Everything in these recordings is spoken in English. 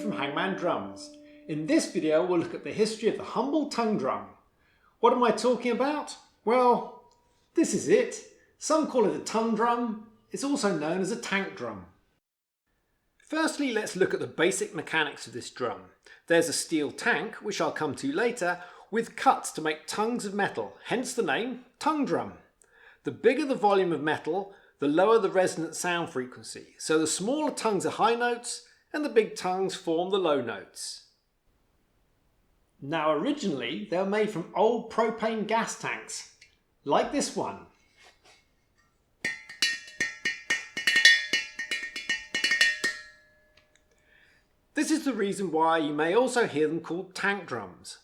from Hangman Drums. In this video we'll look at the history of the humble tongue drum. What am I talking about? Well, this is it. Some call it a tongue drum. It's also known as a tank drum. Firstly, let's look at the basic mechanics of this drum. There's a steel tank, which I'll come to later, with cuts to make tongues of metal, hence the name tongue drum. The bigger the volume of metal, the lower the resonant sound frequency, so the smaller tongues are high notes and the big tongues form the low notes. Now originally they were made from old propane gas tanks, like this one. This is the reason why you may also hear them called tank drums.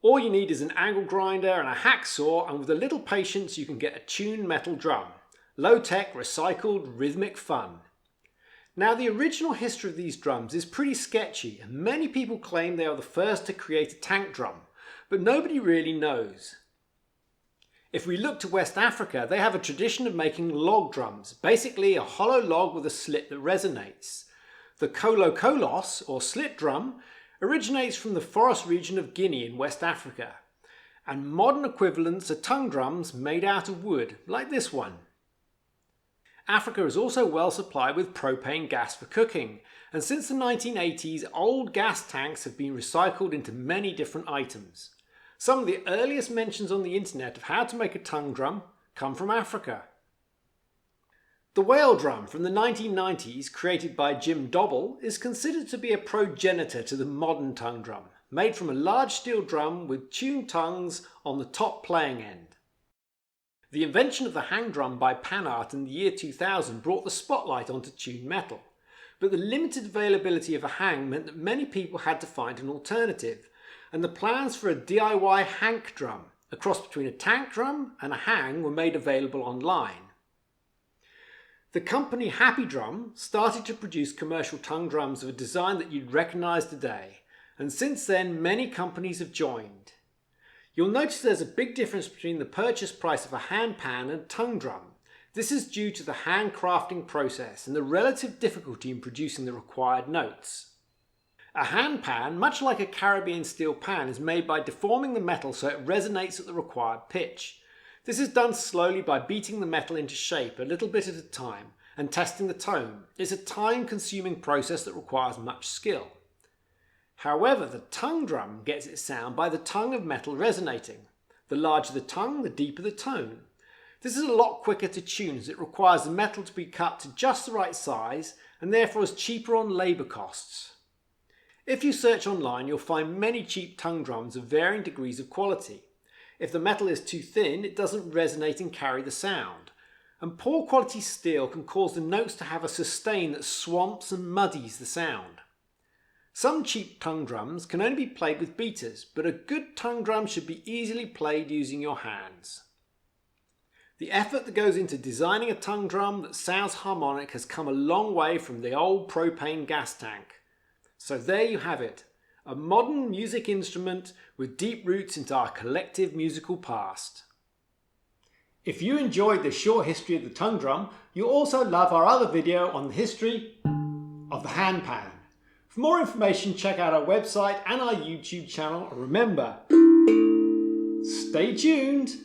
All you need is an angle grinder and a hacksaw, and with a little patience you can get a tuned metal drum. Low-tech, recycled, rhythmic fun. Now the original history of these drums is pretty sketchy, and many people claim they are the first to create a tank drum, but nobody really knows. If we look to West Africa, they have a tradition of making log drums, basically a hollow log with a slit that resonates. The kolo-kolos, or slit drum, originates from the forest region of Guinea in West Africa, and modern equivalents are tongue drums made out of wood, like this one. Africa is also well supplied with propane gas for cooking, and since the 1980s, old gas tanks have been recycled into many different items. Some of the earliest mentions on the internet of how to make a tongue drum come from Africa. The whale drum from the 1990s, created by Jim Dobble, is considered to be a progenitor to the modern tongue drum, made from a large steel drum with tuned tongues on the top playing end. The invention of the hang drum by Panhard in the year 2000 brought the spotlight onto tuned metal, but the limited availability of a hang meant that many people had to find an alternative, and the plans for a DIY hank drum, a cross between a tank drum and a hang, were made available online. The company Happy Drum started to produce commercial tongue drums of a design that you'd recognise today, and since then many companies have joined. You'll notice there's a big difference between the purchase price of a hand pan and a tongue drum. This is due to the handcrafting process and the relative difficulty in producing the required notes. A hand pan, much like a Caribbean steel pan, is made by deforming the metal so it resonates at the required pitch. This is done slowly by beating the metal into shape a little bit at a time and testing the tone. It's a time-consuming process that requires much skill. However, the tongue drum gets its sound by the tongue of metal resonating. The larger the tongue, the deeper the tone. This is a lot quicker to tune as it requires the metal to be cut to just the right size and therefore is cheaper on labour costs. If you search online, you'll find many cheap tongue drums of varying degrees of quality. If the metal is too thin, it doesn't resonate and carry the sound. And poor quality steel can cause the notes to have a sustain that swamps and muddies the sound. Some cheap tongue drums can only be played with beaters, but a good tongue drum should be easily played using your hands. The effort that goes into designing a tongue drum that sounds harmonic has come a long way from the old propane gas tank. So there you have it. A modern music instrument with deep roots into our collective musical past. If you enjoyed this short history of the tongue drum, you'll also love our other video on the history of the hand pan. For more information, check out our website and our YouTube channel. Remember, stay tuned.